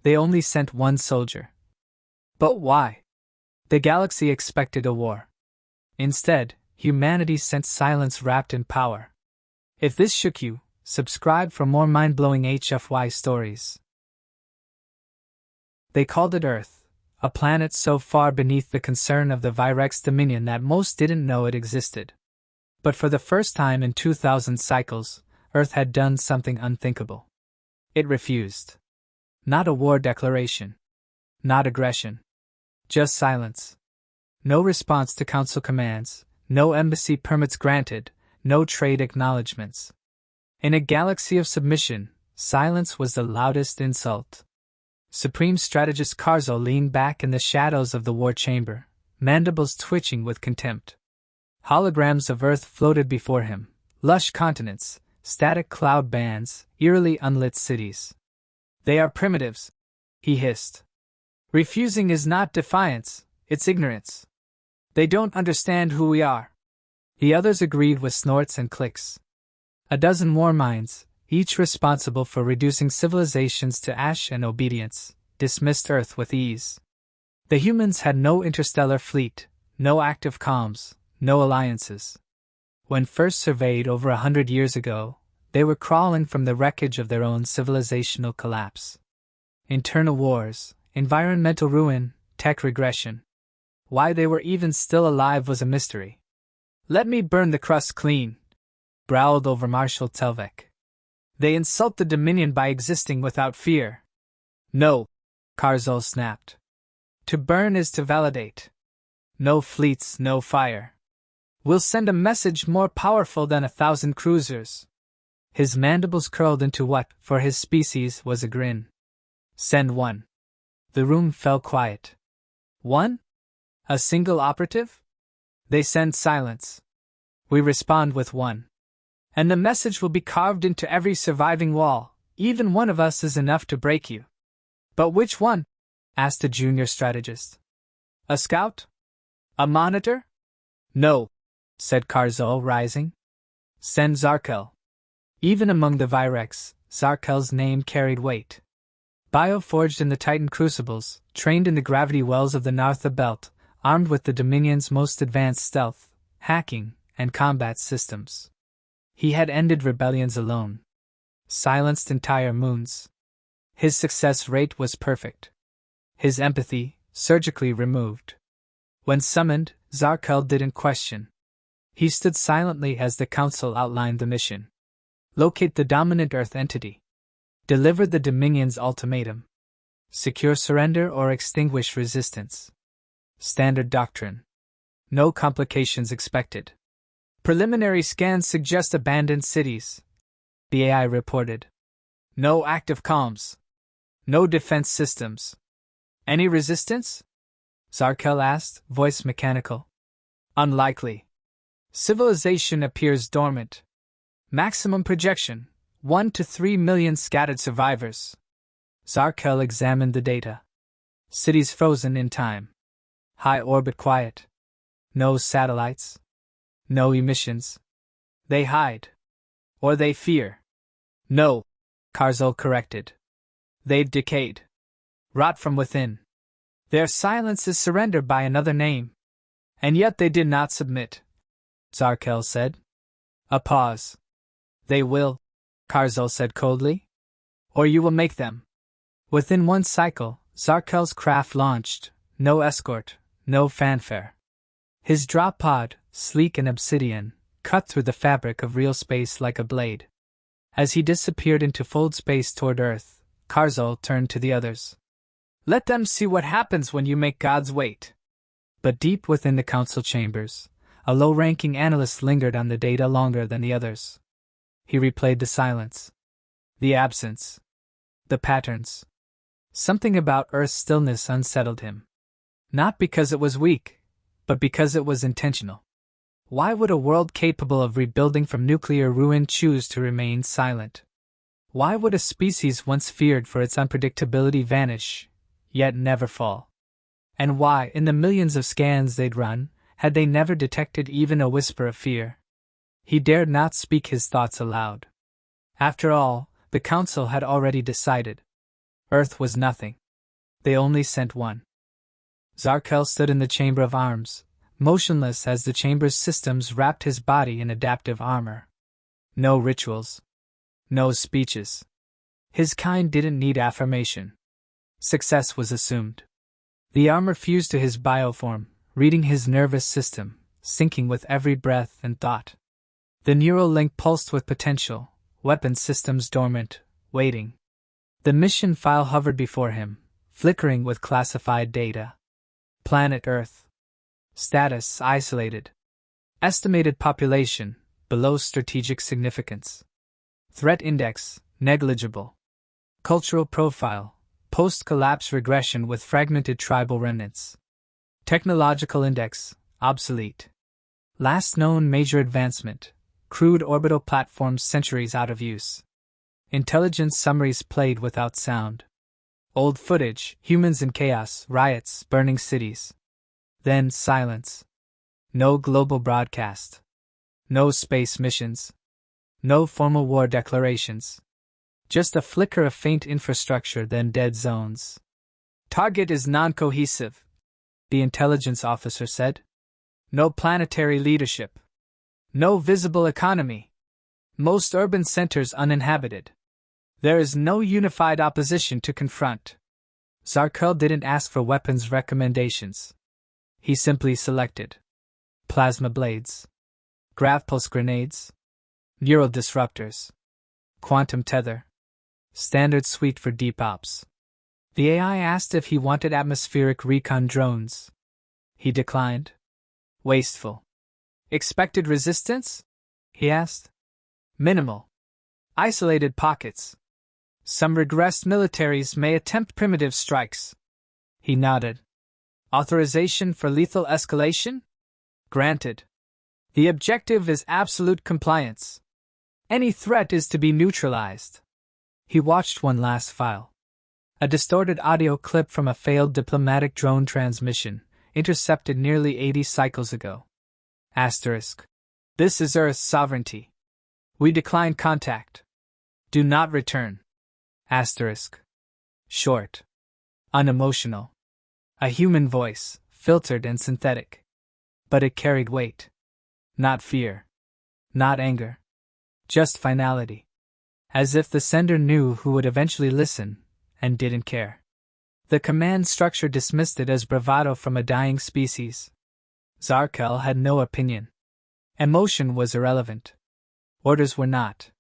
They only sent one soldier. But why? The galaxy expected a war. Instead, humanity sent silence wrapped in power. If this shook you, subscribe for more mind-blowing HFY stories. They called it Earth, a planet so far beneath the concern of the Virex Dominion that most didn't know it existed. But for the first time in 2,000 cycles, Earth had done something unthinkable. It refused. Not a war declaration. Not aggression. Just silence. No response to council commands, no embassy permits granted, no trade acknowledgements. In a galaxy of submission, silence was the loudest insult. Supreme Strategist Karzo leaned back in the shadows of the war chamber, mandibles twitching with contempt. Holograms of Earth floated before him, lush continents, static cloud bands, eerily unlit cities. They are primitives, he hissed. Refusing is not defiance, it's ignorance. They don't understand who we are. The others agreed with snorts and clicks. A dozen war minds, each responsible for reducing civilizations to ash and obedience, dismissed Earth with ease. The humans had no interstellar fleet, no active comms, no alliances. When first surveyed over 100 years ago, they were crawling from the wreckage of their own civilizational collapse. Internal wars, environmental ruin, tech regression. Why they were even still alive was a mystery. "Let me burn the crust clean," growled over Marshal Telvek. "They insult the Dominion by existing without fear." "No," Karzul snapped. "To burn is to validate. No fleets, no fire. We'll send a message more powerful than 1,000 cruisers." His mandibles curled into what, for his species, was a grin. "Send one." The room fell quiet. "One? A single operative?" "They send silence. We respond with one. And the message will be carved into every surviving wall. Even one of us is enough to break you." "But which one?" asked a junior strategist. "A scout? A monitor?" "No," said Karzul, rising. "Send Zarkel." Even among the Virex, Zarkel's name carried weight. Bioforged in the Titan crucibles, trained in the gravity wells of the Nartha Belt, armed with the Dominion's most advanced stealth, hacking, and combat systems. He had ended rebellions alone. Silenced entire moons. His success rate was perfect. His empathy, surgically removed. When summoned, Zarkel didn't question. He stood silently as the Council outlined the mission. Locate the dominant Earth entity. Deliver the Dominion's ultimatum. Secure surrender or extinguish resistance. Standard doctrine. No complications expected. Preliminary scans suggest abandoned cities, the AI reported. No active comms. No defense systems. Any resistance? Zarkel asked, voice mechanical. Unlikely. Civilization appears dormant. Maximum projection, 1 to 3 million scattered survivors. Zarkel examined the data. Cities frozen in time. High orbit quiet. No satellites. No emissions. They hide. Or they fear. No, Karzul corrected. They've decayed. Rot from within. Their silence is surrender by another name. And yet they did not submit, Zarkel said. A pause. They will, Karzul said coldly. Or you will make them. Within one cycle, Zarkel's craft launched, no escort, no fanfare. His drop pod, sleek and obsidian, cut through the fabric of real space like a blade. As he disappeared into fold space toward Earth, Karzul turned to the others. Let them see what happens when you make gods wait. But deep within the council chambers, a low-ranking analyst lingered on the data longer than the others. He replayed the silence. The absence. The patterns. Something about Earth's stillness unsettled him. Not because it was weak, but because it was intentional. Why would a world capable of rebuilding from nuclear ruin choose to remain silent? Why would a species once feared for its unpredictability vanish, yet never fall? And why, in the millions of scans they'd run, had they never detected even a whisper of fear? He dared not speak his thoughts aloud. After all, the Council had already decided. Earth was nothing. They only sent one. Zarkel stood in the chamber of arms, motionless as the chamber's systems wrapped his body in adaptive armor. No rituals. No speeches. His kind didn't need affirmation. Success was assumed. The armor fused to his bioform, reading his nervous system, syncing with every breath and thought. The neural link pulsed with potential, weapon systems dormant, waiting. The mission file hovered before him, flickering with classified data. Planet Earth. Status isolated. Estimated population below strategic significance. Threat index negligible. Cultural profile post-collapse regression with fragmented tribal remnants. Technological index obsolete. Last known major advancement crude orbital platforms centuries out of use. Intelligence summaries played without sound. Old footage, humans in chaos, riots, burning cities. Then silence. No global broadcast. No space missions. No formal war declarations. Just a flicker of faint infrastructure, then dead zones. Target is non-cohesive, the intelligence officer said. No planetary leadership. No visible economy. Most urban centers uninhabited. There is no unified opposition to confront. Zarkel didn't ask for weapons recommendations. He simply selected. Plasma blades. Grav pulse grenades. Neural disruptors. Quantum tether. Standard suite for deep ops. The AI asked if he wanted atmospheric recon drones. He declined. Wasteful. Expected resistance? He asked. Minimal. Isolated pockets. Some regressed militaries may attempt primitive strikes. He nodded. Authorization for lethal escalation? Granted. The objective is absolute compliance. Any threat is to be neutralized. He watched one last file. A distorted audio clip from a failed diplomatic drone transmission, intercepted nearly 80 cycles ago. Asterisk. This is Earth's sovereignty. We decline contact. Do not return. Asterisk. Short. Unemotional. A human voice, filtered and synthetic. But it carried weight. Not fear. Not anger. Just finality. As if the sender knew who would eventually listen, and didn't care. The command structure dismissed it as bravado from a dying species. Zarkel had no opinion. Emotion was irrelevant. Orders were not.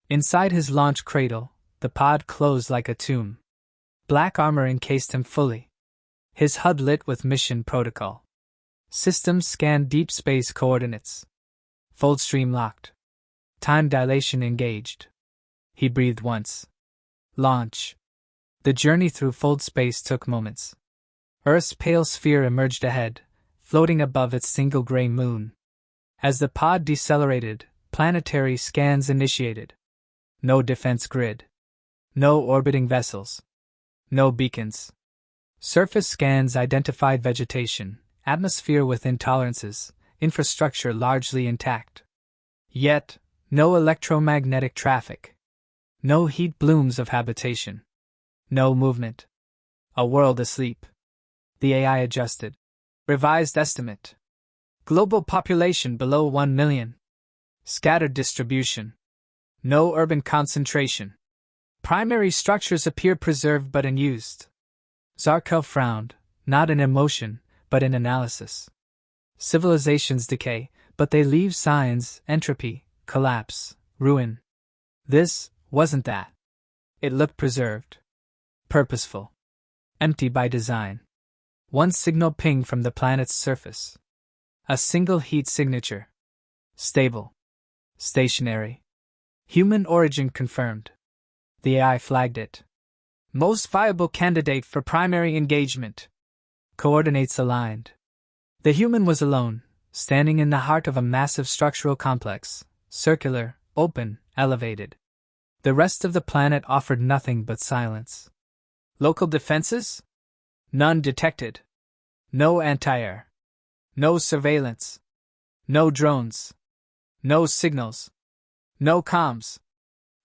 Inside his launch cradle, the pod closed like a tomb. Black armor encased him fully. His HUD lit with mission protocol. Systems scanned deep space coordinates. Fold stream locked. Time dilation engaged. He breathed once. Launch. The journey through fold space took moments. Earth's pale sphere emerged ahead, floating above its single gray moon. As the pod decelerated, planetary scans initiated. No defense grid. No orbiting vessels. No beacons. Surface scans identified vegetation, atmosphere with intolerances, infrastructure largely intact. Yet, no electromagnetic traffic. No heat blooms of habitation. No movement. A world asleep. The AI adjusted. Revised estimate. Global population below 1 million. Scattered distribution. No urban concentration. Primary structures appear preserved but unused. Zarkel frowned, not in emotion, but in analysis. Civilizations decay, but they leave signs: entropy, collapse, ruin. This wasn't that. It looked preserved. Purposeful. Empty by design. One signal ping from the planet's surface. A single heat signature. Stable. Stationary. Human origin confirmed. The AI flagged it. Most viable candidate for primary engagement. Coordinates aligned. The human was alone, standing in the heart of a massive structural complex, circular, open, elevated. The rest of the planet offered nothing but silence. Local defenses? None detected. No anti-air. No surveillance. No drones. No signals. No comms.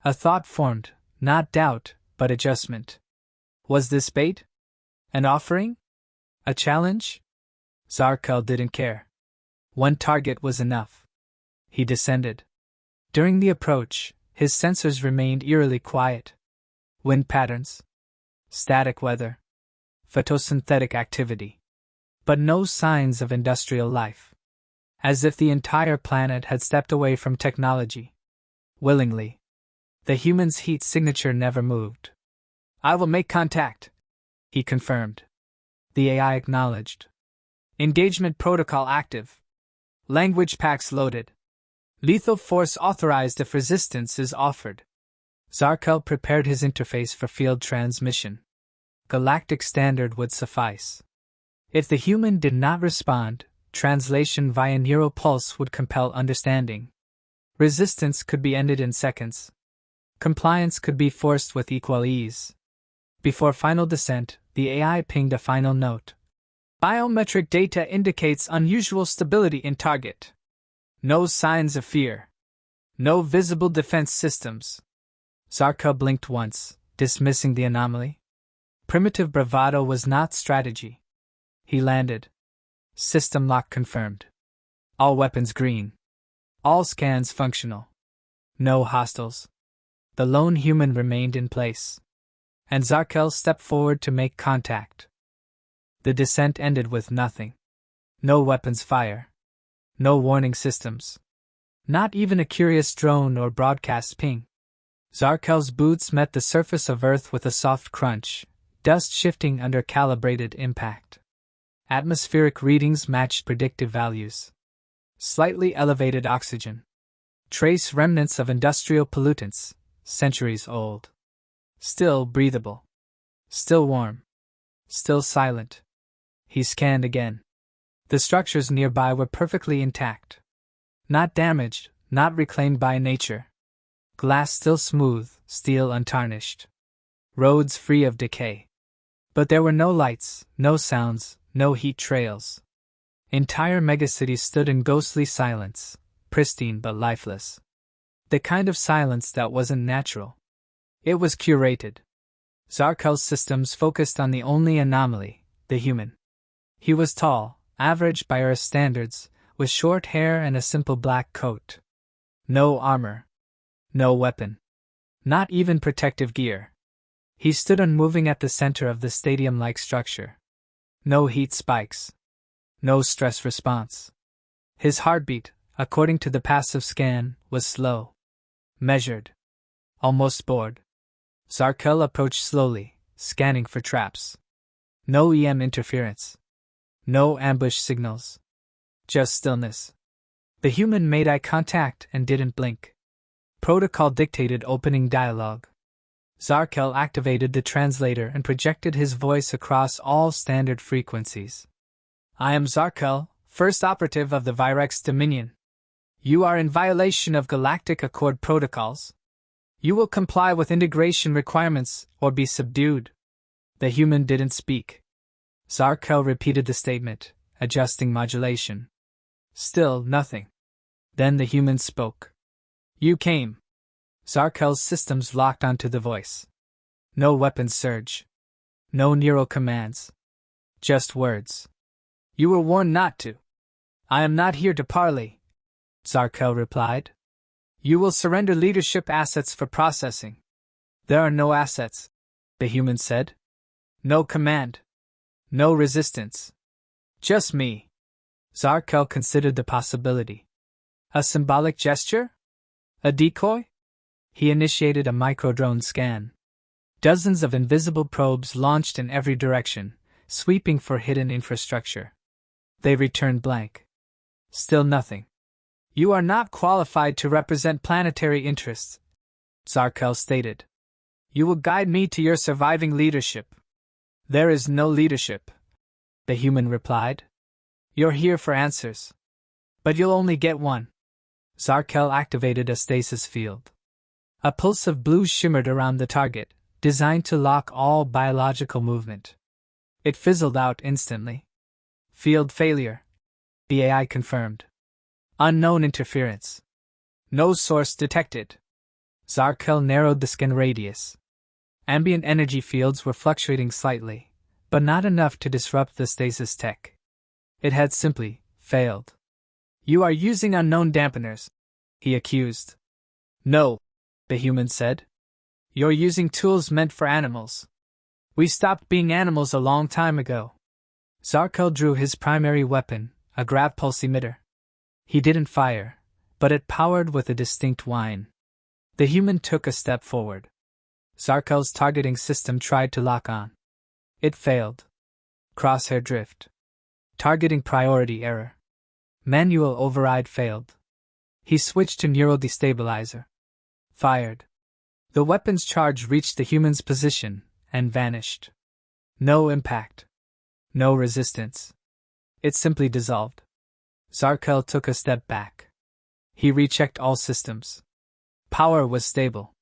A thought formed, not doubt, but adjustment. Was this bait? An offering? A challenge? Zarkel didn't care. One target was enough. He descended. During the approach, his sensors remained eerily quiet. Wind patterns, static weather, photosynthetic activity. But no signs of industrial life. As if the entire planet had stepped away from technology. Willingly. The human's heat signature never moved. "I will make contact," he confirmed. The AI acknowledged. "Engagement protocol active. Language packs loaded. Lethal force authorized if resistance is offered." Zarkel prepared his interface for field transmission. Galactic standard would suffice. If the human did not respond, translation via neural pulse would compel understanding. Resistance could be ended in seconds. Compliance could be forced with equal ease. Before final descent, the AI pinged a final note. "Biometric data indicates unusual stability in target. No signs of fear. No visible defense systems." Zarkel blinked once, dismissing the anomaly. Primitive bravado was not strategy. He landed. System lock confirmed. All weapons green. All scans functional. No hostiles. The lone human remained in place. And Zarkel stepped forward to make contact. The descent ended with nothing. No weapons fire. No warning systems. Not even a curious drone or broadcast ping. Zarkel's boots met the surface of Earth with a soft crunch, dust shifting under calibrated impact. Atmospheric readings matched predictive values. Slightly elevated oxygen. Trace remnants of industrial pollutants, centuries old. Still breathable. Still warm. Still silent. He scanned again. The structures nearby were perfectly intact. Not damaged, not reclaimed by nature. Glass still smooth, steel untarnished. Roads free of decay. But there were no lights, no sounds, no heat trails. Entire megacities stood in ghostly silence, pristine but lifeless. The kind of silence that wasn't natural. It was curated. Zarkel's systems focused on the only anomaly, the human. He was tall, average by Earth standards, with short hair and a simple black coat. No armor. No weapon. Not even protective gear. He stood unmoving at the center of the stadium-like structure. No heat spikes. No stress response. His heartbeat, according to the passive scan, was slow. Measured. Almost bored. Zarkel approached slowly, scanning for traps. No EM interference. No ambush signals. Just stillness. The human made eye contact and didn't blink. Protocol dictated opening dialogue. Zarkel activated the translator and projected his voice across all standard frequencies. "I am Zarkel, first operative of the Virex Dominion. You are in violation of Galactic Accord protocols. You will comply with integration requirements or be subdued." The human didn't speak. Zarkel repeated the statement, adjusting modulation. Still nothing. Then the human spoke. "You came." Zarkel's systems locked onto the voice. No weapons surge. No neural commands. Just words. "You were warned not to." "I am not here to parley," Zarkel replied. "You will surrender leadership assets for processing." "There are no assets," the human said. "No command. No resistance. Just me." Zarkel considered the possibility. A symbolic gesture? A decoy? He initiated a microdrone scan. Dozens of invisible probes launched in every direction, sweeping for hidden infrastructure. They returned blank. Still nothing. "You are not qualified to represent planetary interests," Zarkel stated. "You will guide me to your surviving leadership." "There is no leadership," the human replied. "You're here for answers. But you'll only get one." Zarkel activated a stasis field. A pulse of blue shimmered around the target, designed to lock all biological movement. It fizzled out instantly. "Field failure," the AI confirmed. "Unknown interference. No source detected." Zarkel narrowed the scan radius. Ambient energy fields were fluctuating slightly, but not enough to disrupt the stasis tech. It had simply failed. "You are using unknown dampeners," he accused. "No," the human said. "You're using tools meant for animals. We stopped being animals a long time ago." Zarkel drew his primary weapon, a grav pulse emitter. He didn't fire, but it powered with a distinct whine. The human took a step forward. Zarkel's targeting system tried to lock on. It failed. Crosshair drift. Targeting priority error. Manual override failed. He switched to neural destabilizer. Fired. The weapon's charge reached the human's position and vanished. No impact. No resistance. It simply dissolved. Zarkel took a step back. He rechecked all systems. Power was stable.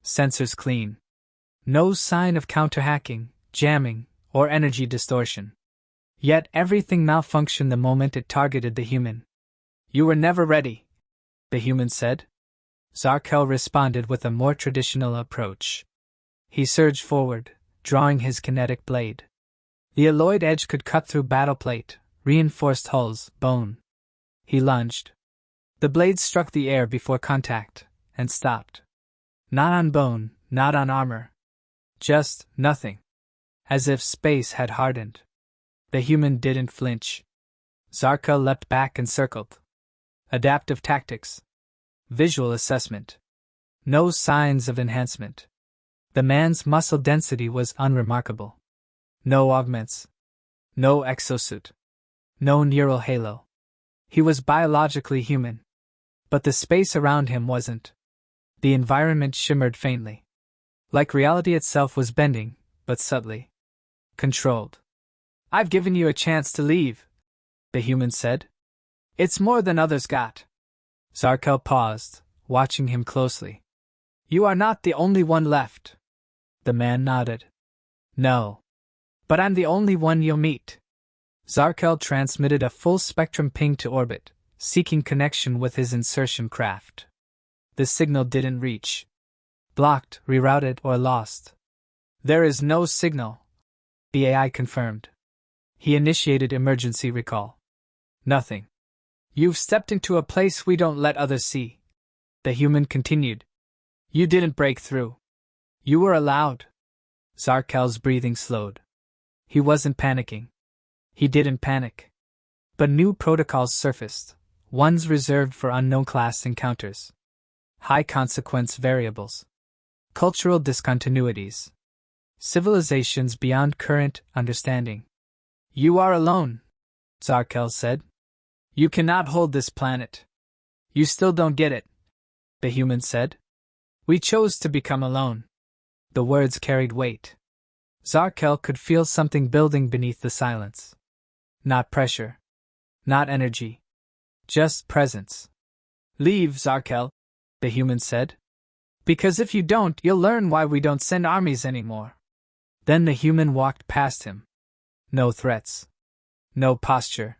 Sensors clean. No sign of counter-hacking, jamming, or energy distortion. Yet everything malfunctioned the moment it targeted the human. "You were never ready," the human said. Zarkel responded with a more traditional approach. He surged forward, drawing his kinetic blade. The alloyed edge could cut through battleplate, reinforced hulls, bone. He lunged. The blade struck the air before contact, and stopped. Not on bone, not on armor. Just nothing. As if space had hardened. The human didn't flinch. Zarkel leapt back and circled. Adaptive tactics. Visual assessment. No signs of enhancement. The man's muscle density was unremarkable. No augments. No exosuit. No neural halo. He was biologically human. But the space around him wasn't. The environment shimmered faintly. Like reality itself was bending, but subtly. Controlled. "I've given you a chance to leave," the human said. "It's more than others got." Zarkel paused, watching him closely. "You are not the only one left." The man nodded. "No. But I'm the only one you'll meet." Zarkel transmitted a full-spectrum ping to orbit, seeking connection with his insertion craft. The signal didn't reach. Blocked, rerouted, or lost. "There is no signal," the AI confirmed. He initiated emergency recall. "Nothing. You've stepped into a place we don't let others see," the human continued. "You didn't break through. You were allowed." Zarkel's breathing slowed. He wasn't panicking. He didn't panic. But new protocols surfaced, ones reserved for unknown class encounters. High-consequence variables. Cultural discontinuities. Civilizations beyond current understanding. "You are alone," Zarkel said. "You cannot hold this planet. You still don't get it," the human said. "We chose to become alone." The words carried weight. Zarkel could feel something building beneath the silence. Not pressure. Not energy. Just presence. "Leave, Zarkel," the human said. "Because if you don't, you'll learn why we don't send armies anymore." Then the human walked past him. No threats. No posture.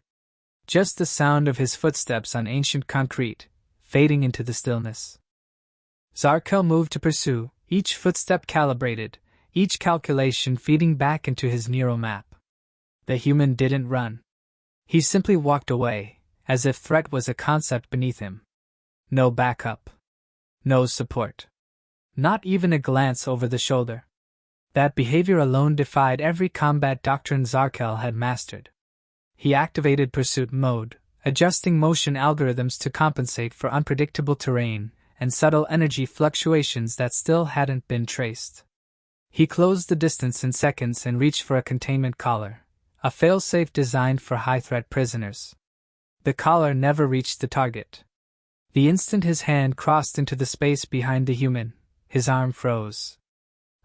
Just the sound of his footsteps on ancient concrete, fading into the stillness. Zarkel moved to pursue, each footstep calibrated, each calculation feeding back into his neural map. The human didn't run. He simply walked away, as if threat was a concept beneath him. No backup. No support. Not even a glance over the shoulder. That behavior alone defied every combat doctrine Zarkel had mastered. He activated pursuit mode, adjusting motion algorithms to compensate for unpredictable terrain and subtle energy fluctuations that still hadn't been traced. He closed the distance in seconds and reached for a containment collar, a failsafe designed for high-threat prisoners. The collar never reached the target. The instant his hand crossed into the space behind the human, his arm froze.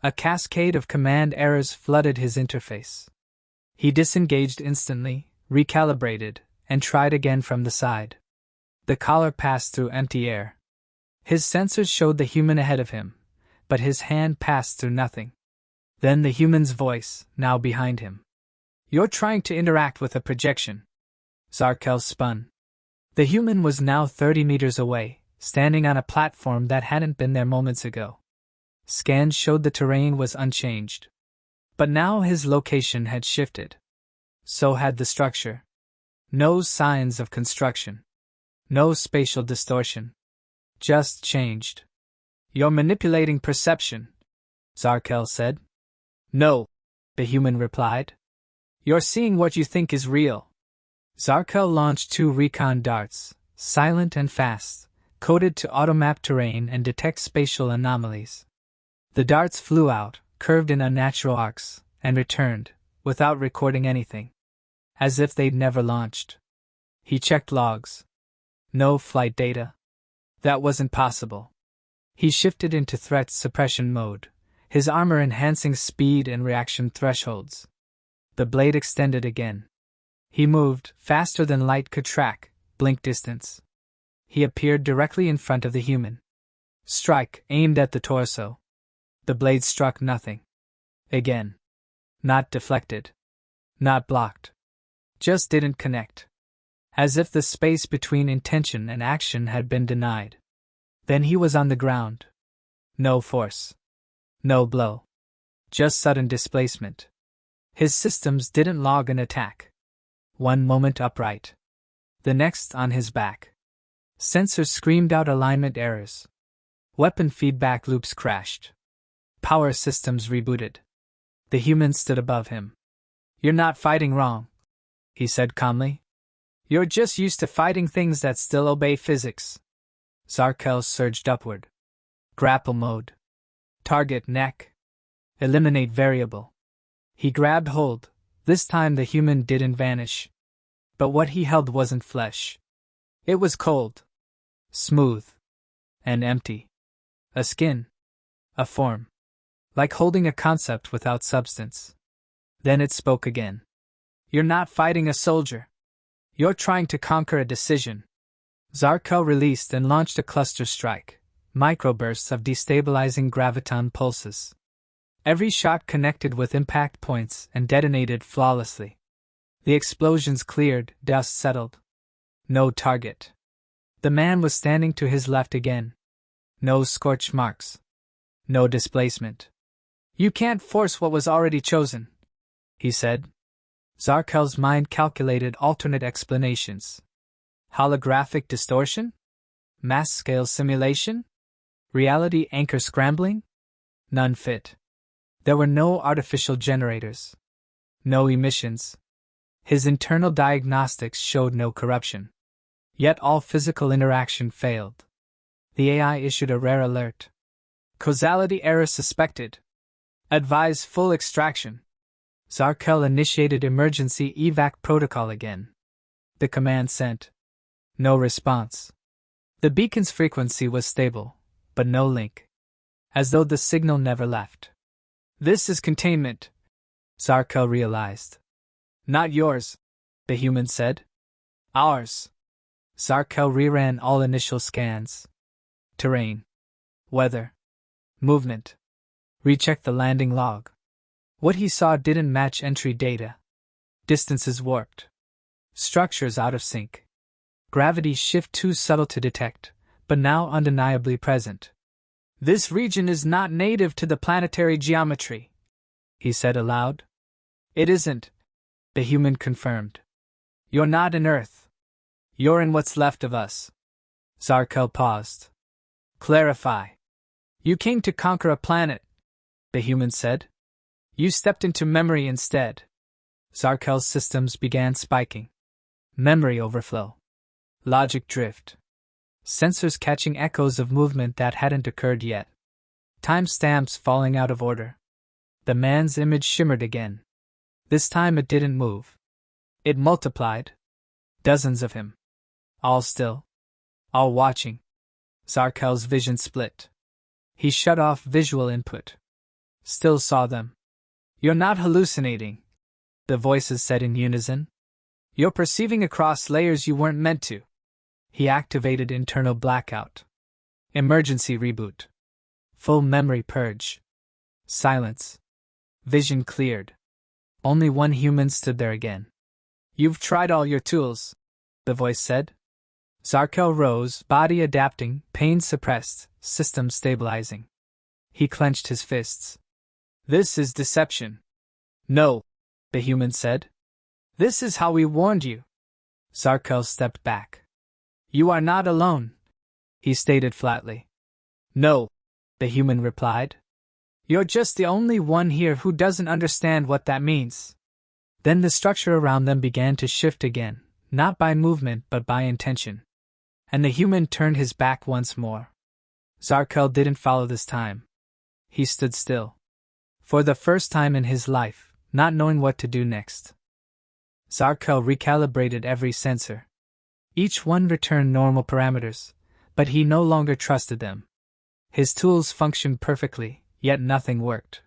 A cascade of command errors flooded his interface. He disengaged instantly, recalibrated, and tried again from the side. The collar passed through empty air. His sensors showed the human ahead of him, but his hand passed through nothing. Then the human's voice, now behind him. "You're trying to interact with a projection." Zarkel spun. The human was now 30 meters away, standing on a platform that hadn't been there moments ago. Scans showed the terrain was unchanged. But now his location had shifted. So had the structure. No signs of construction. No spatial distortion. Just changed. You're manipulating perception, Zarkel said. No, the human replied. You're seeing what you think is real. Zarkel launched 2 recon darts, silent and fast, coded to automap terrain and detect spatial anomalies. The darts flew out, curved in unnatural arcs, and returned, without recording anything. As if they'd never launched. He checked logs. No flight data. That wasn't possible. He shifted into threat suppression mode, his armor enhancing speed and reaction thresholds. The blade extended again. He moved, faster than light could track, blink distance. He appeared directly in front of the human. Strike, aimed at the torso. The blade struck nothing. Again. Not deflected. Not blocked. Just didn't connect. As if the space between intention and action had been denied. Then he was on the ground. No force. No blow. Just sudden displacement. His systems didn't log an attack. One moment upright. The next on his back. Sensors screamed out alignment errors. Weapon feedback loops crashed. Power systems rebooted. The human stood above him. You're not fighting wrong, he said calmly. You're just used to fighting things that still obey physics. Zarkel surged upward. Grapple mode. Target neck. Eliminate variable. He grabbed hold. This time the human didn't vanish. But what he held wasn't flesh. It was cold. Smooth. And empty. A skin. A form. Like holding a concept without substance. Then it spoke again. You're not fighting a soldier. You're trying to conquer a decision. Zarkel released and launched a cluster strike, microbursts of destabilizing graviton pulses. Every shot connected with impact points and detonated flawlessly. The explosions cleared, dust settled. No target. The man was standing to his left again. No scorch marks. No displacement. You can't force what was already chosen, he said. Zarkel's mind calculated alternate explanations. Holographic distortion? Mass-scale simulation? Reality anchor scrambling? None fit. There were no artificial generators. No emissions. His internal diagnostics showed no corruption. Yet all physical interaction failed. The AI issued a rare alert. Causality error suspected. Advise full extraction. Zarkel initiated emergency evac protocol again. The command sent. No response. The beacon's frequency was stable, but no link. As though the signal never left. This is containment, Zarkel realized. Not yours, the human said. Ours. Zarkel reran all initial scans. Terrain. Weather. Movement. Rechecked the landing log. What he saw didn't match entry data. Distances warped. Structures out of sync. Gravity shift too subtle to detect, but now undeniably present. This region is not native to the planetary geometry, he said aloud. It isn't, the human confirmed. You're not in Earth. You're in what's left of us. Zarkel paused. Clarify. You came to conquer a planet, the human said. You stepped into memory instead. Zarkel's systems began spiking. Memory overflow. Logic drift. Sensors catching echoes of movement that hadn't occurred yet. Timestamps falling out of order. The man's image shimmered again. This time it didn't move. It multiplied. Dozens of him. All still. All watching. Zarkel's vision split. He shut off visual input. Still saw them. You're not hallucinating, the voices said in unison. You're perceiving across layers you weren't meant to. He activated internal blackout. Emergency reboot. Full memory purge. Silence. Vision cleared. Only one human stood there again. You've tried all your tools, the voice said. Zarkel rose, body adapting, pain suppressed, system stabilizing. He clenched his fists. This is deception, No, the human said. This is how we warned you. Zarkel stepped back. You are not alone, he stated flatly. No, the human replied. You're just the only one here who doesn't understand what that means. Then the structure around them began to shift again, not by movement but by intention. And the human turned his back once more. Zarkel didn't follow this time. He stood still. For the first time in his life, not knowing what to do next. Zarkel recalibrated every sensor. Each one returned normal parameters, but he no longer trusted them. His tools functioned perfectly, yet nothing worked.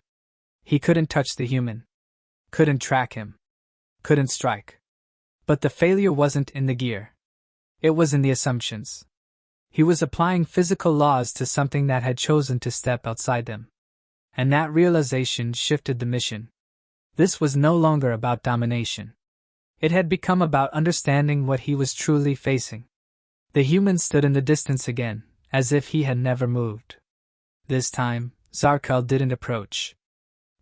He couldn't touch the human. Couldn't track him. Couldn't strike. But the failure wasn't in the gear. It was in the assumptions. He was applying physical laws to something that had chosen to step outside them. And that realization shifted the mission. This was no longer about domination. It had become about understanding what he was truly facing. The human stood in the distance again, as if he had never moved. This time, Zarkel didn't approach.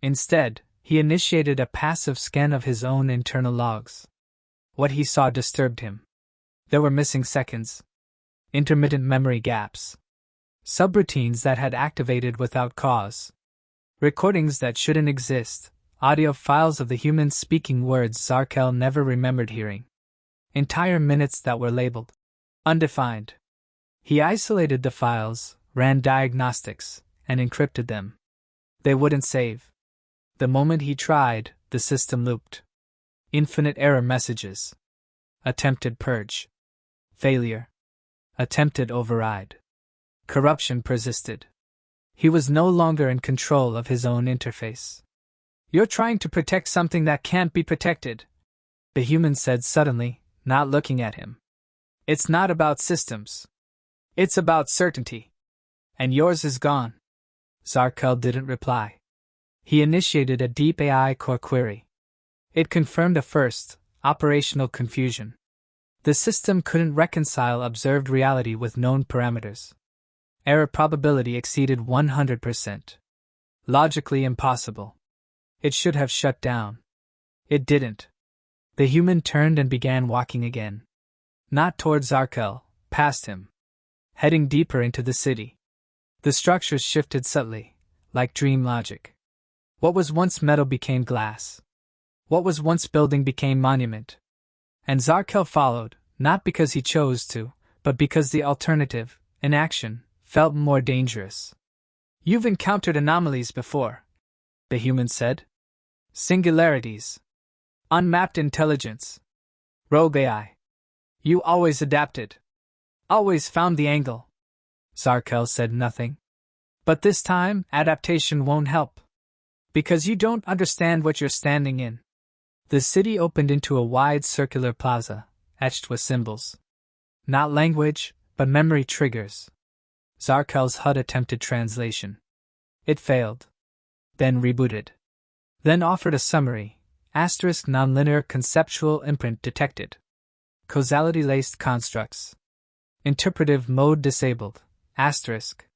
Instead, he initiated a passive scan of his own internal logs. What he saw disturbed him. There were missing seconds. Intermittent memory gaps. Subroutines that had activated without cause. Recordings that shouldn't exist. Audio files of the human speaking words Zarkel never remembered hearing. Entire minutes that were labeled undefined. He isolated the files, ran diagnostics, and encrypted them. They wouldn't save. The moment he tried, the system looped. Infinite error messages. Attempted purge. Failure. Attempted override. Corruption persisted. He was no longer in control of his own interface. You're trying to protect something that can't be protected, the human said suddenly, not looking at him. It's not about systems. It's about certainty. And yours is gone. Zarkel didn't reply. He initiated a deep AI core query. It confirmed a first, operational confusion. The system couldn't reconcile observed reality with known parameters. Error probability exceeded 100%. Logically impossible. It should have shut down. It didn't. The human turned and began walking again. Not toward Zarkel, past him. Heading deeper into the city. The structures shifted subtly, like dream logic. What was once metal became glass. What was once building became monument. And Zarkel followed, not because he chose to, but because the alternative, inaction, felt more dangerous. You've encountered anomalies before, the human said. Singularities. Unmapped intelligence. Rogue AI. You always adapted. Always found the angle. Zarkel said nothing. But this time, adaptation won't help. Because you don't understand what you're standing in. The city opened into a wide circular plaza, etched with symbols. Not language, but memory triggers. Zarkel's HUD attempted translation. It failed. Then rebooted. Then offered a summary, asterisk nonlinear conceptual imprint detected. Causality-laced constructs. Interpretive mode disabled, asterisk.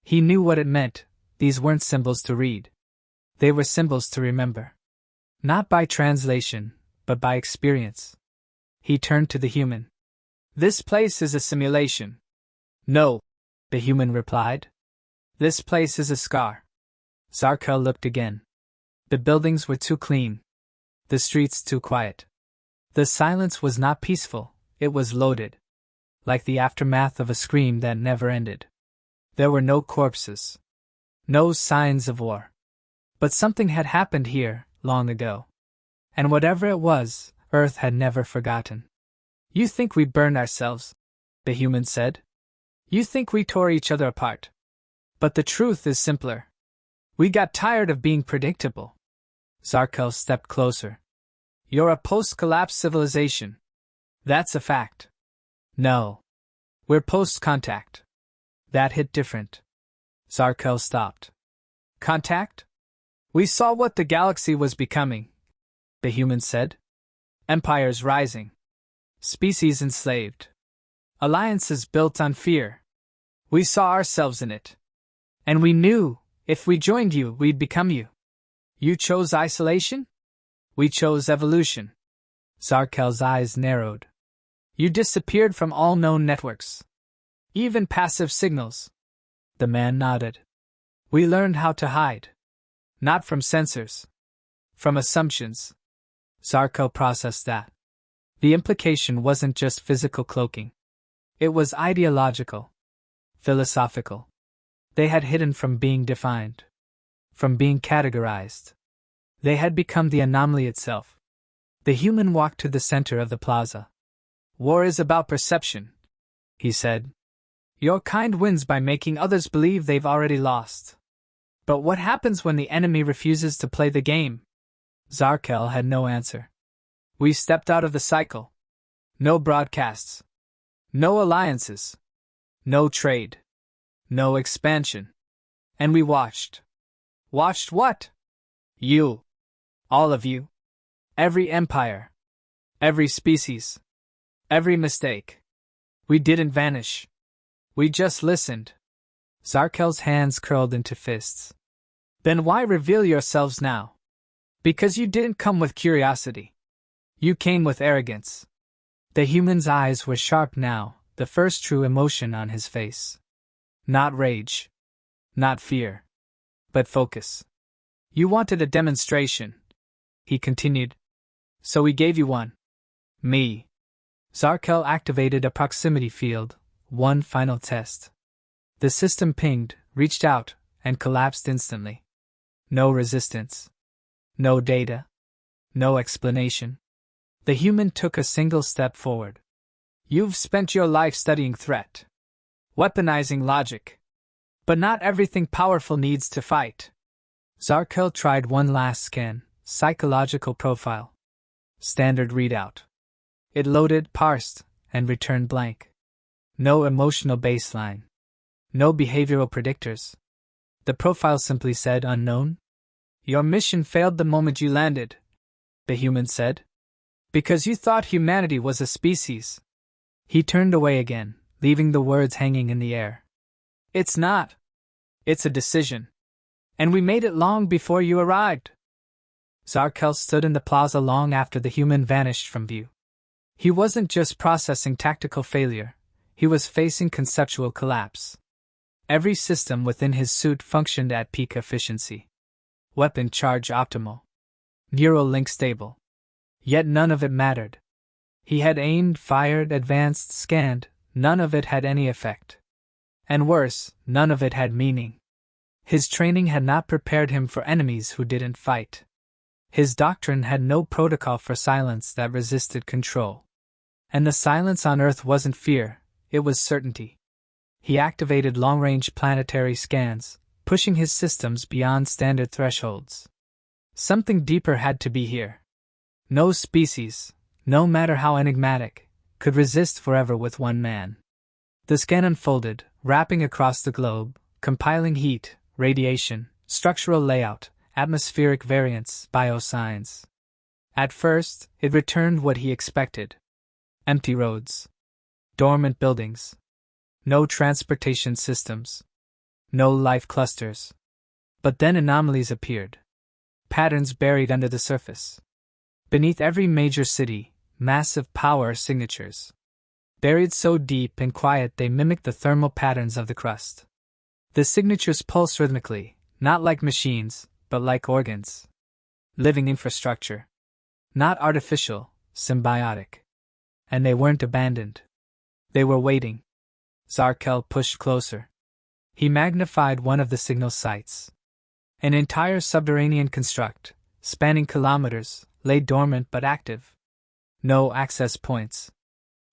He knew what it meant, these weren't symbols to read. They were symbols to remember. Not by translation, but by experience. He turned to the human. This place is a simulation. No, the human replied. This place is a scar. Zarkel looked again. The buildings were too clean. The streets too quiet. The silence was not peaceful, it was loaded. Like the aftermath of a scream that never ended. There were no corpses. No signs of war. But something had happened here, long ago. And whatever it was, Earth had never forgotten. You think we burned ourselves, the human said. You think we tore each other apart. But the truth is simpler. We got tired of being predictable. Zarkel stepped closer. You're a post-collapse civilization. That's a fact. No. We're post-contact. That hit different. Zarkel stopped. Contact? We saw what the galaxy was becoming, the human said. Empires rising. Species enslaved. Alliances built on fear. We saw ourselves in it. And we knew, if we joined you, we'd become you. You chose isolation? We chose evolution. Zarkel's eyes narrowed. You disappeared from all known networks. Even passive signals. The man nodded. We learned how to hide. Not from sensors. From assumptions. Zarkel processed that. The implication wasn't just physical cloaking. It was ideological. Philosophical. They had hidden from being defined. From being categorized. They had become the anomaly itself. The human walked to the center of the plaza. War is about perception, he said. Your kind wins by making others believe they've already lost. But what happens when the enemy refuses to play the game? Zarkel had no answer. We stepped out of the cycle. No broadcasts. No alliances. No trade. No expansion. And we watched. Watched what? You. All of you. Every empire. Every species. Every mistake. We didn't vanish. We just listened. Zarkel's hands curled into fists. Then why reveal yourselves now? Because you didn't come with curiosity. You came with arrogance. The human's eyes were sharp now, the first true emotion on his face. Not rage. Not fear. But focus. You wanted a demonstration, he continued. So we gave you one. Me. Zarkel activated a proximity field, one final test. The system pinged, reached out, and collapsed instantly. No resistance. No data. No explanation. The human took a single step forward. You've spent your life studying threat. Weaponizing logic. But not everything powerful needs to fight. Zarkel tried one last scan, psychological profile. Standard readout. It loaded, parsed, and returned blank. No emotional baseline. No behavioral predictors. The profile simply said unknown. Your mission failed the moment you landed, the human said. Because you thought humanity was a species. He turned away again, leaving the words hanging in the air. It's not. It's a decision. And we made it long before you arrived. Zarkel stood in the plaza long after the human vanished from view. He wasn't just processing tactical failure, he was facing conceptual collapse. Every system within his suit functioned at peak efficiency. Weapon charge optimal. Neural link stable. Yet none of it mattered. He had aimed, fired, advanced, scanned, none of it had any effect. And worse, none of it had meaning. His training had not prepared him for enemies who didn't fight. His doctrine had no protocol for silence that resisted control. And the silence on Earth wasn't fear, it was certainty. He activated long-range planetary scans, pushing his systems beyond standard thresholds. Something deeper had to be here. No species, no matter how enigmatic, could resist forever with one man. The scan unfolded, wrapping across the globe, compiling heat, radiation, structural layout, atmospheric variance, biosigns. At first, it returned what he expected. Empty roads. Dormant buildings. No transportation systems. No life clusters. But then anomalies appeared. Patterns buried under the surface. Beneath every major city, massive power signatures. Buried so deep and quiet they mimicked the thermal patterns of the crust. The signatures pulse rhythmically, not like machines, but like organs. Living infrastructure. Not artificial, symbiotic. And they weren't abandoned. They were waiting. Zarkel pushed closer. He magnified one of the signal sites. An entire subterranean construct, spanning kilometers, lay dormant but active. No access points.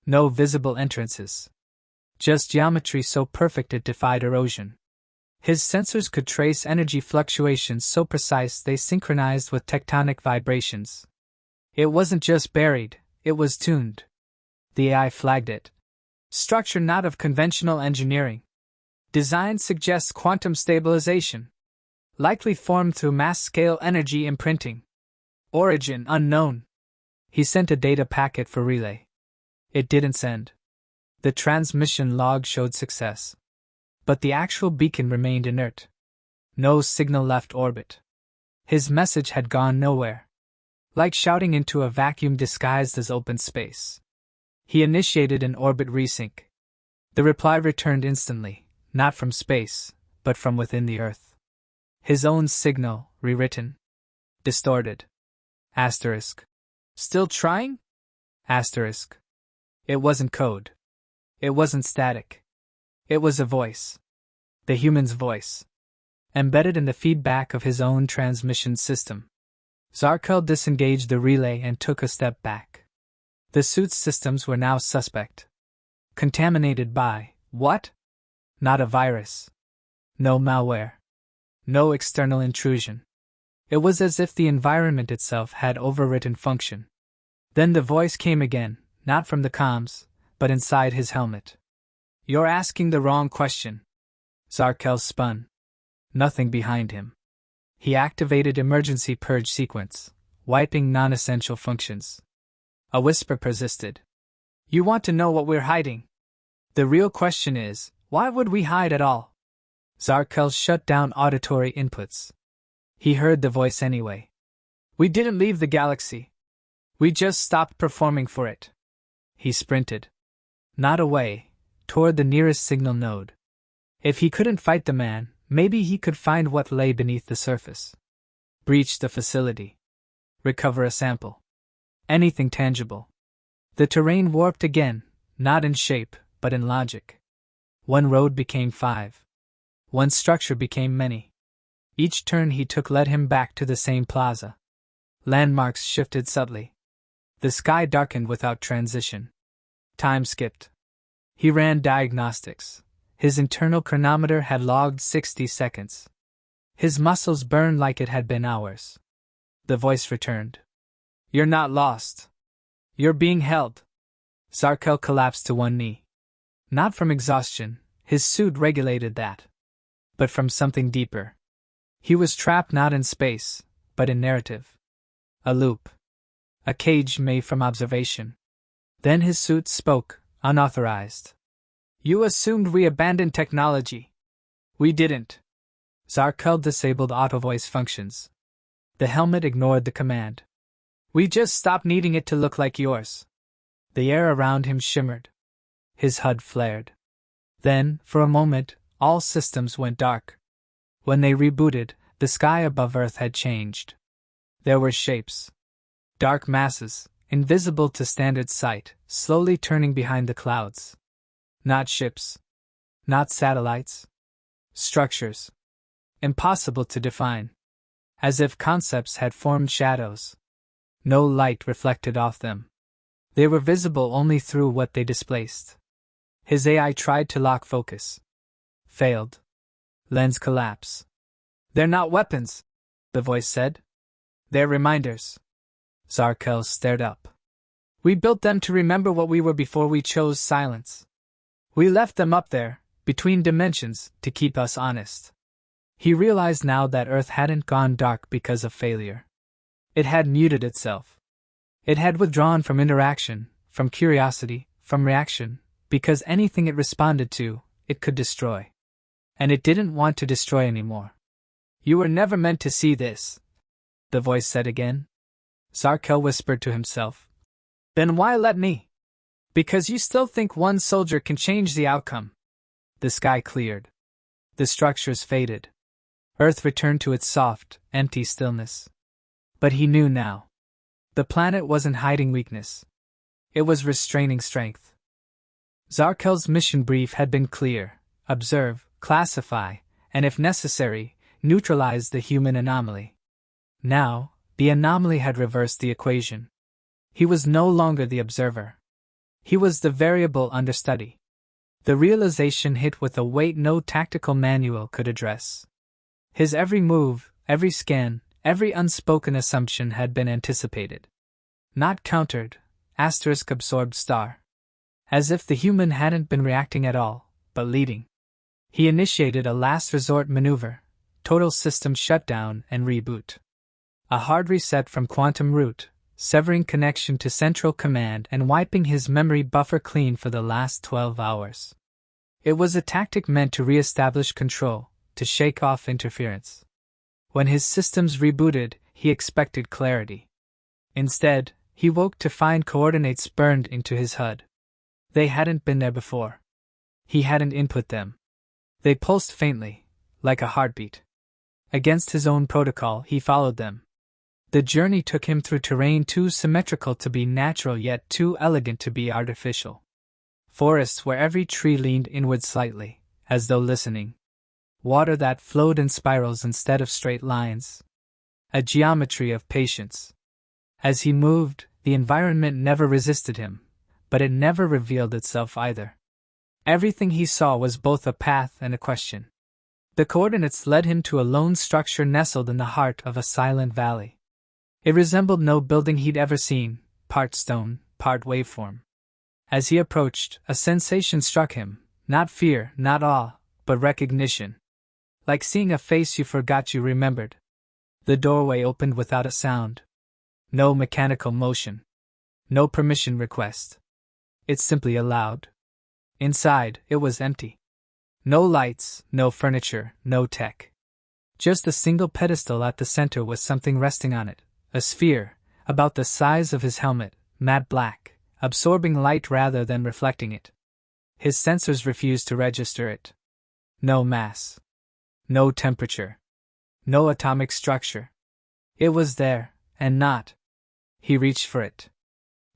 No visible entrances. Just geometry so perfect it defied erosion. His sensors could trace energy fluctuations so precise they synchronized with tectonic vibrations. It wasn't just buried, it was tuned. The AI flagged it. Structure not of conventional engineering. Design suggests quantum stabilization. Likely formed through mass-scale energy imprinting. Origin unknown. He sent a data packet for relay. It didn't send. The transmission log showed success. But the actual beacon remained inert. No signal left orbit. His message had gone nowhere. like shouting into a vacuum disguised as open space. He initiated an orbit resync. The reply returned instantly, not from space, but from within the Earth. His own signal, rewritten. Distorted. Asterisk. Still trying? Asterisk. It wasn't code. It wasn't static. It was a voice. The human's voice. Embedded in the feedback of his own transmission system. Zarkel disengaged the relay and took a step back. The suit's systems were now suspect. Contaminated by, what? Not a virus. No malware. No external intrusion. It was as if the environment itself had overwritten function. Then the voice came again, not from the comms, but inside his helmet. You're asking the wrong question. Zarkel spun. Nothing behind him. He activated emergency purge sequence, wiping non-essential functions. A whisper persisted. You want to know what we're hiding? The real question is, why would we hide at all? Zarkel shut down auditory inputs. He heard the voice anyway. We didn't leave the galaxy. We just stopped performing for it. He sprinted. Not away, toward the nearest signal node. If he couldn't fight the man, maybe he could find what lay beneath the surface. Breach the facility. Recover a sample. Anything tangible. The terrain warped again, not in shape, but in logic. One road became 5. One structure became many. Each turn he took led him back to the same plaza. Landmarks shifted subtly. The sky darkened without transition. Time skipped. He ran diagnostics. His internal chronometer had logged 60 seconds. His muscles burned like it had been hours. The voice returned. You're not lost. You're being held. Zarkel collapsed to one knee. Not from exhaustion, his suit regulated that. But from something deeper. He was trapped not in space, but in narrative. A loop. A cage made from observation. Then his suit spoke, unauthorized. You assumed we abandoned technology. We didn't. Zarkel disabled auto voice functions. The helmet ignored the command. We just stopped needing it to look like yours. The air around him shimmered. His HUD flared. Then, for a moment, all systems went dark. When they rebooted, the sky above Earth had changed. There were shapes. Dark masses, invisible to standard sight, slowly turning behind the clouds. Not ships. Not satellites. Structures. Impossible to define. As if concepts had formed shadows. No light reflected off them. They were visible only through what they displaced. His AI tried to lock focus. Failed. Lens collapse. They're not weapons, the voice said. They're reminders. Zarkel stared up. We built them to remember what we were before we chose silence. We left them up there, between dimensions, to keep us honest. He realized now that Earth hadn't gone dark because of failure. It had muted itself. It had withdrawn from interaction, from curiosity, from reaction, because anything it responded to, it could destroy. And it didn't want to destroy anymore. You were never meant to see this, the voice said again. Zarkel whispered to himself. Then why let me? Because you still think one soldier can change the outcome. The sky cleared. The structures faded. Earth returned to its soft, empty stillness. But he knew now. The planet wasn't hiding weakness. It was restraining strength. Zarkel's mission brief had been clear: observe, classify, and if necessary, neutralize the human anomaly. Now, the anomaly had reversed the equation. He was no longer the observer. He was the variable understudy. The realization hit with a weight no tactical manual could address. His every move, every scan, every unspoken assumption had been anticipated. Not countered, *absorbed star. As if the human hadn't been reacting at all, but leading. He initiated a last resort maneuver, total system shutdown and reboot. A hard reset from quantum root, severing connection to central command and wiping his memory buffer clean for the last 12 hours. It was a tactic meant to re-establish control, to shake off interference. When his systems rebooted, he expected clarity. Instead, he woke to find coordinates burned into his HUD. They hadn't been there before. He hadn't input them. They pulsed faintly, like a heartbeat. Against his own protocol, he followed them. The journey took him through terrain too symmetrical to be natural yet too elegant to be artificial. Forests where every tree leaned inward slightly, as though listening. Water that flowed in spirals instead of straight lines. A geometry of patience. As he moved, the environment never resisted him, but it never revealed itself either. Everything he saw was both a path and a question. The coordinates led him to a lone structure nestled in the heart of a silent valley. It resembled no building he'd ever seen, part stone, part waveform. As he approached, a sensation struck him, not fear, not awe, but recognition. Like seeing a face you forgot you remembered. The doorway opened without a sound. No mechanical motion. No permission request. It simply allowed. Inside, it was empty. No lights, no furniture, no tech. Just a single pedestal at the center with something resting on it. A sphere, about the size of his helmet, matte black, absorbing light rather than reflecting it. His sensors refused to register it. No mass. No temperature. No atomic structure. It was there, and not. He reached for it.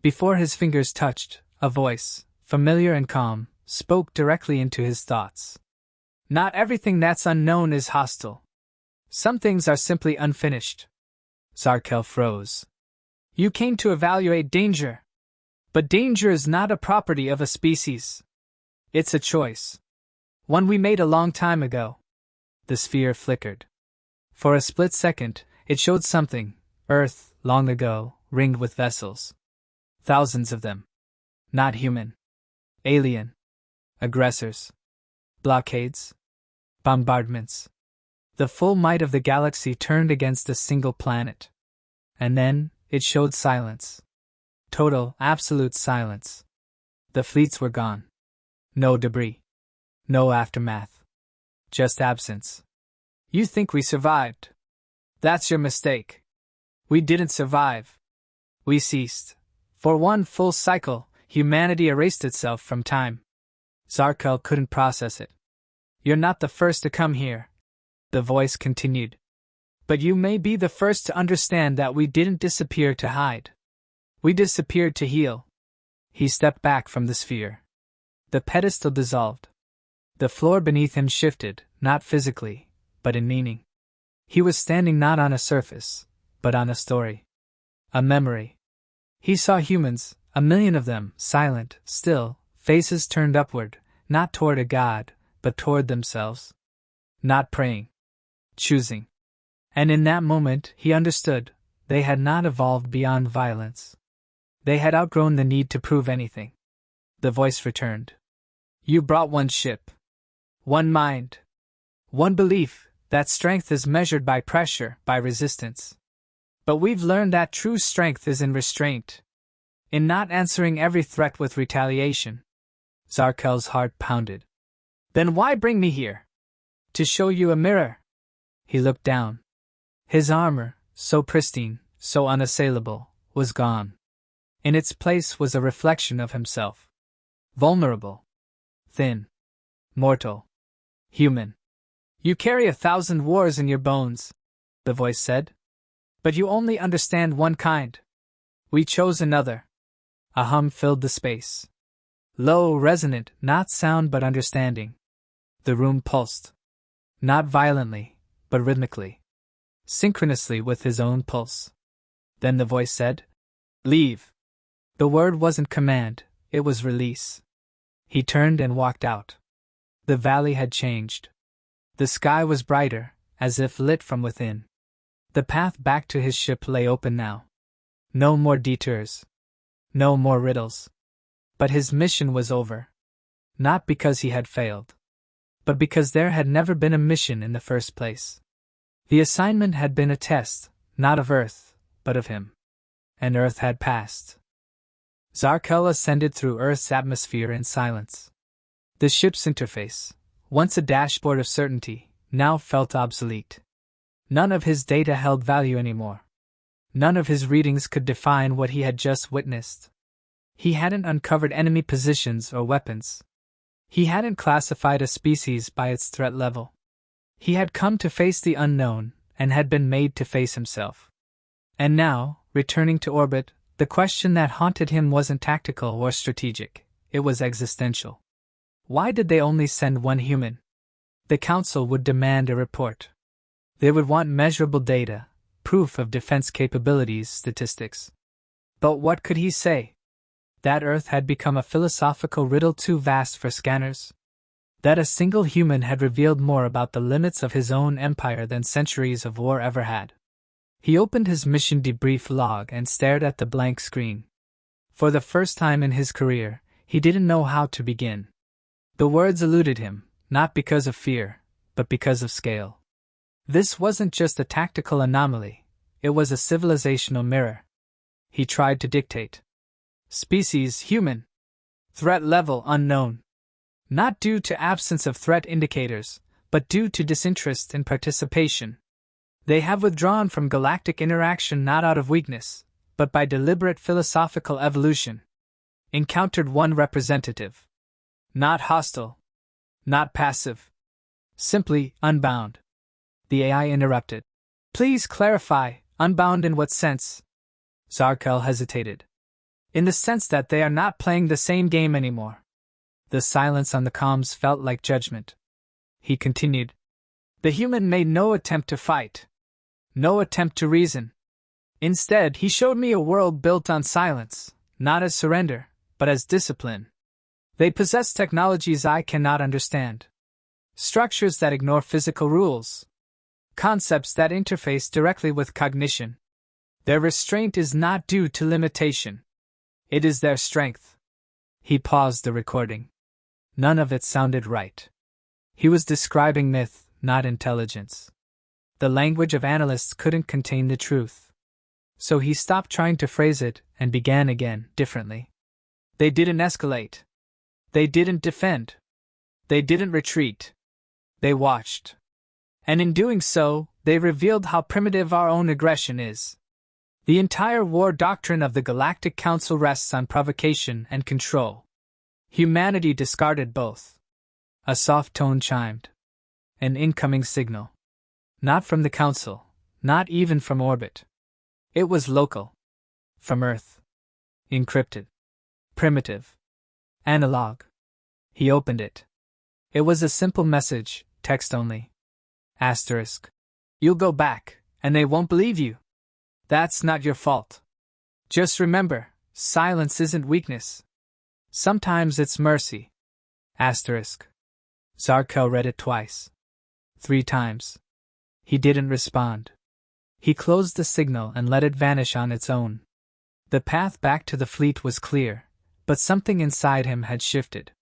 Before his fingers touched, a voice, familiar and calm, spoke directly into his thoughts. Not everything that's unknown is hostile. Some things are simply unfinished. Zarkel froze. You came to evaluate danger. But danger is not a property of a species. It's a choice. One we made a long time ago. The sphere flickered. For a split second, it showed something, Earth, long ago, ringed with vessels. Thousands of them. Not human. Alien. Aggressors. Blockades. Bombardments. The full might of the galaxy turned against a single planet. And then, it showed silence. Total, absolute silence. The fleets were gone. No debris. No aftermath. Just absence. You think we survived. That's your mistake. We didn't survive. We ceased. For one full cycle, humanity erased itself from time. Zarkel couldn't process it. You're not the first to come here. The voice continued. But you may be the first to understand that we didn't disappear to hide. We disappeared to heal. He stepped back from the sphere. The pedestal dissolved. The floor beneath him shifted, not physically, but in meaning. He was standing not on a surface, but on a story. A memory. He saw humans, 1,000,000 of them, silent, still, faces turned upward, not toward a god, but toward themselves. Not praying. Choosing. And in that moment, he understood, they had not evolved beyond violence. They had outgrown the need to prove anything. The voice returned. You brought one ship. One mind. One belief, that strength is measured by pressure, by resistance. But we've learned that true strength is in restraint. In not answering every threat with retaliation. Zarkel's heart pounded. Then why bring me here? To show you a mirror. He looked down. His armor, so pristine, so unassailable, was gone. In its place was a reflection of himself. Vulnerable. Thin. Mortal. Human. You carry 1,000 wars in your bones, the voice said. But you only understand one kind. We chose another. A hum filled the space. Low, resonant, not sound but understanding. The room pulsed. Not violently, but rhythmically. Synchronously with his own pulse. Then the voice said, Leave. The word wasn't command, it was release. He turned and walked out. The valley had changed. The sky was brighter, as if lit from within. The path back to his ship lay open now. No more detours. No more riddles. But his mission was over. Not because he had failed. But because there had never been a mission in the first place. The assignment had been a test, not of Earth, but of him. And Earth had passed. Zarkel ascended through Earth's atmosphere in silence. The ship's interface, once a dashboard of certainty, now felt obsolete. None of his data held value anymore. None of his readings could define what he had just witnessed. He hadn't uncovered enemy positions or weapons. He hadn't classified a species by its threat level. He had come to face the unknown and had been made to face himself. And now, returning to orbit, the question that haunted him wasn't tactical or strategic, it was existential. Why did they only send one human? The Council would demand a report. They would want measurable data, proof of defense capabilities, statistics. But what could he say? That Earth had become a philosophical riddle too vast for scanners? That a single human had revealed more about the limits of his own empire than centuries of war ever had? He opened his mission debrief log and stared at the blank screen. For the first time in his career, he didn't know how to begin. The words eluded him, not because of fear, but because of scale. This wasn't just a tactical anomaly, it was a civilizational mirror. He tried to dictate. Species human. Threat level unknown. Not due to absence of threat indicators, but due to disinterest in participation. They have withdrawn from galactic interaction not out of weakness, but by deliberate philosophical evolution. Encountered one representative. Not hostile. Not passive. Simply unbound. The AI interrupted. Please clarify, unbound in what sense? Zarkel hesitated. In the sense that they are not playing the same game anymore. The silence on the comms felt like judgment. He continued. The human made no attempt to fight. No attempt to reason. Instead, he showed me a world built on silence, not as surrender, but as discipline. They possess technologies I cannot understand. Structures that ignore physical rules. Concepts that interface directly with cognition. Their restraint is not due to limitation. It is their strength. He paused the recording. None of it sounded right. He was describing myth, not intelligence. The language of analysts couldn't contain the truth. So he stopped trying to phrase it and began again, differently. They didn't escalate. They didn't defend. They didn't retreat. They watched. And in doing so, they revealed how primitive our own aggression is. The entire war doctrine of the Galactic Council rests on provocation and control. Humanity discarded both. A soft tone chimed. An incoming signal. Not from the Council, not even from orbit. It was local. From Earth. Encrypted. Primitive. Analog. He opened it. It was a simple message, text only. Asterisk. You'll go back, and they won't believe you. That's not your fault. Just remember, silence isn't weakness. Sometimes it's mercy. Asterisk. Zarkel read it twice. 3 times. He didn't respond. He closed the signal and let it vanish on its own. The path back to the fleet was clear, but something inside him had shifted.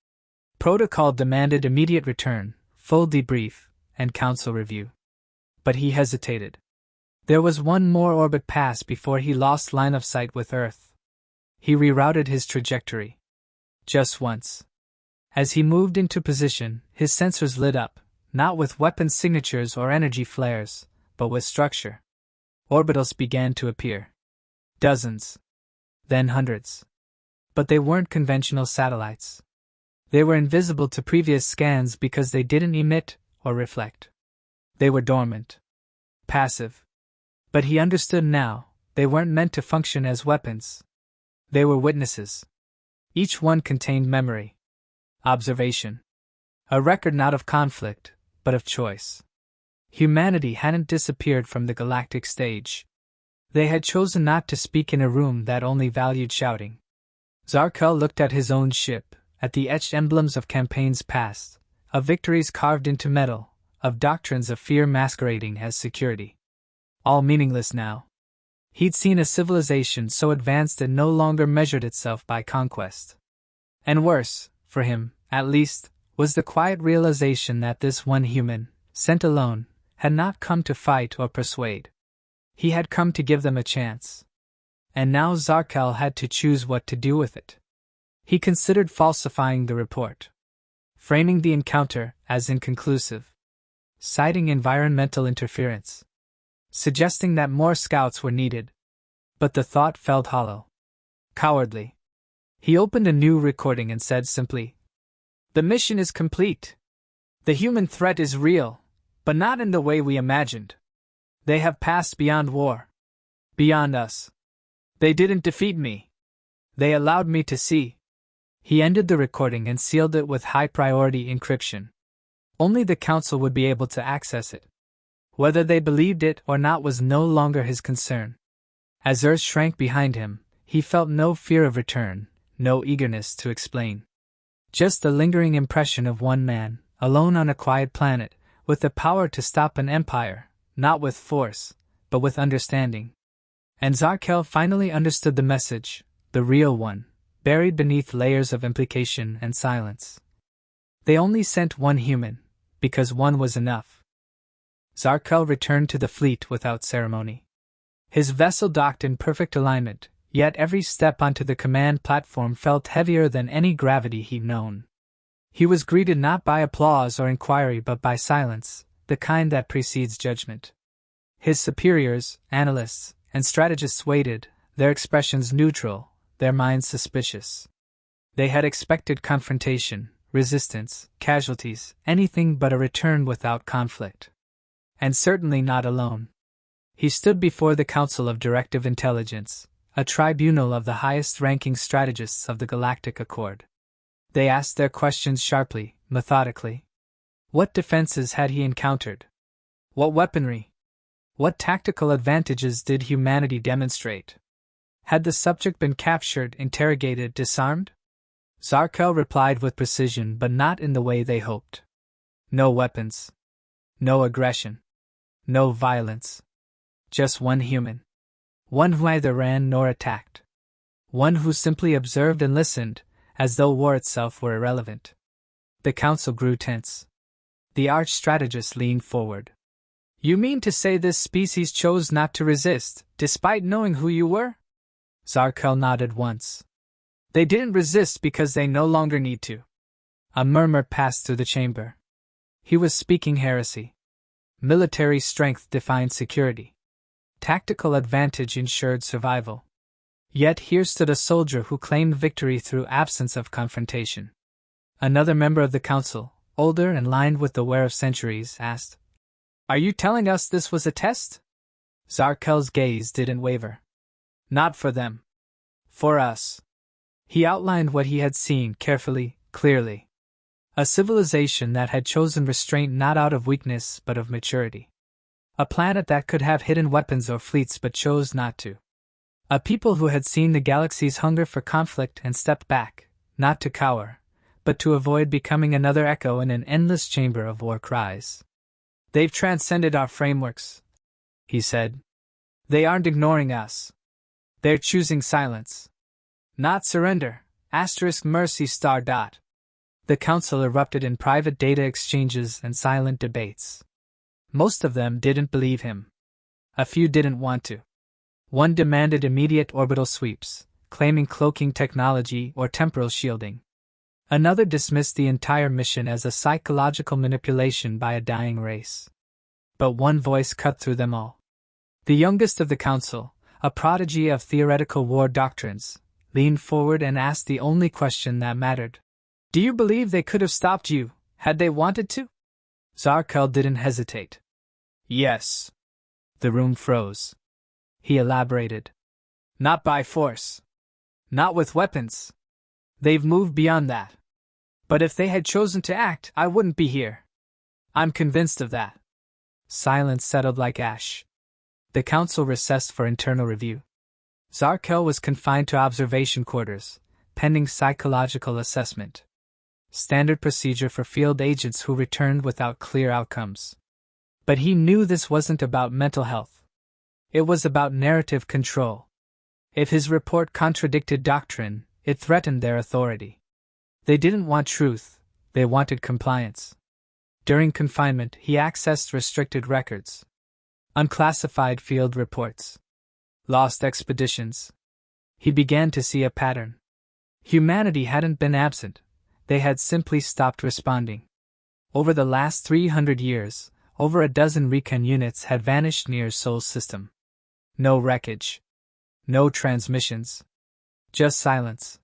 Protocol demanded immediate return, full debrief, and council review. But he hesitated. There was one more orbit pass before he lost line of sight with Earth. He rerouted his trajectory. Just once. As he moved into position, his sensors lit up, not with weapon signatures or energy flares, but with structure. Orbitals began to appear. Dozens. Then hundreds. But they weren't conventional satellites. They were invisible to previous scans because they didn't emit or reflect. They were dormant. Passive. But he understood now, they weren't meant to function as weapons. They were witnesses. Each one contained memory. Observation. A record not of conflict, but of choice. Humanity hadn't disappeared from the galactic stage. They had chosen not to speak in a room that only valued shouting. Zarkel looked at his own ship, at the etched emblems of campaigns past, of victories carved into metal, of doctrines of fear masquerading as security. All meaningless now. He'd seen a civilization so advanced it no longer measured itself by conquest. And worse, for him, at least, was the quiet realization that this one human, sent alone, had not come to fight or persuade. He had come to give them a chance. And now Zarkel had to choose what to do with it. He considered falsifying the report. Framing the encounter as inconclusive. Citing environmental interference. Suggesting that more scouts were needed. But the thought felt hollow. Cowardly. He opened a new recording and said simply, "The mission is complete. The human threat is real, but not in the way we imagined. They have passed beyond war. Beyond us. They didn't defeat me. They allowed me to see." He ended the recording and sealed it with high-priority encryption. Only the Council would be able to access it. Whether they believed it or not was no longer his concern. As Earth shrank behind him, he felt no fear of return, no eagerness to explain. Just the lingering impression of one man, alone on a quiet planet, with the power to stop an empire, not with force, but with understanding. And Zarkel finally understood the message, the real one, buried beneath layers of implication and silence. They only sent one human, because one was enough. Zarkel returned to the fleet without ceremony. His vessel docked in perfect alignment, yet every step onto the command platform felt heavier than any gravity he'd known. He was greeted not by applause or inquiry but by silence, the kind that precedes judgment. His superiors, analysts, and strategists waited, their expressions neutral, their minds suspicious. They had expected confrontation, resistance, casualties, anything but a return without conflict. And certainly not alone. He stood before the Council of Directive Intelligence, a tribunal of the highest-ranking strategists of the Galactic Accord. They asked their questions sharply, methodically. What defenses had he encountered? What weaponry? What tactical advantages did humanity demonstrate? Had the subject been captured, interrogated, disarmed? Zarkel replied with precision, but not in the way they hoped. No weapons. No aggression. No violence. Just one human. One who neither ran nor attacked. One who simply observed and listened, as though war itself were irrelevant. The council grew tense. The arch-strategist leaned forward. "You mean to say this species chose not to resist, despite knowing who you were?" Zarkel nodded once. "They didn't resist because they no longer need to." A murmur passed through the chamber. He was speaking heresy. Military strength defined security. Tactical advantage ensured survival. Yet here stood a soldier who claimed victory through absence of confrontation. Another member of the council, older and lined with the wear of centuries, asked, "Are you telling us this was a test?" Zarkel's gaze didn't waver. "Not for them. For us." He outlined what he had seen carefully, clearly. A civilization that had chosen restraint not out of weakness but of maturity. A planet that could have hidden weapons or fleets but chose not to. A people who had seen the galaxy's hunger for conflict and stepped back, not to cower, but to avoid becoming another echo in an endless chamber of war cries. "They've transcended our frameworks," he said. "They aren't ignoring us. They're choosing silence. Not surrender, *mercy*. The council erupted in private data exchanges and silent debates. Most of them didn't believe him. A few didn't want to. One demanded immediate orbital sweeps, claiming cloaking technology or temporal shielding. Another dismissed the entire mission as a psychological manipulation by a dying race. But one voice cut through them all. The youngest of the council, a prodigy of theoretical war doctrines, leaned forward and asked the only question that mattered. "Do you believe they could have stopped you, had they wanted to?" Zarkel didn't hesitate. "Yes." The room froze. He elaborated. "Not by force. Not with weapons. They've moved beyond that. But if they had chosen to act, I wouldn't be here. I'm convinced of that." Silence settled like ash. The council recessed for internal review. Zarkel was confined to observation quarters, pending psychological assessment. Standard procedure for field agents who returned without clear outcomes. But he knew this wasn't about mental health. It was about narrative control. If his report contradicted doctrine, it threatened their authority. They didn't want truth, they wanted compliance. During confinement, he accessed restricted records. Unclassified field reports. Lost expeditions. He began to see a pattern. Humanity hadn't been absent, they had simply stopped responding. Over the last 300 years, over a dozen recon units had vanished near Sol's system. No wreckage. No transmissions. Just silence.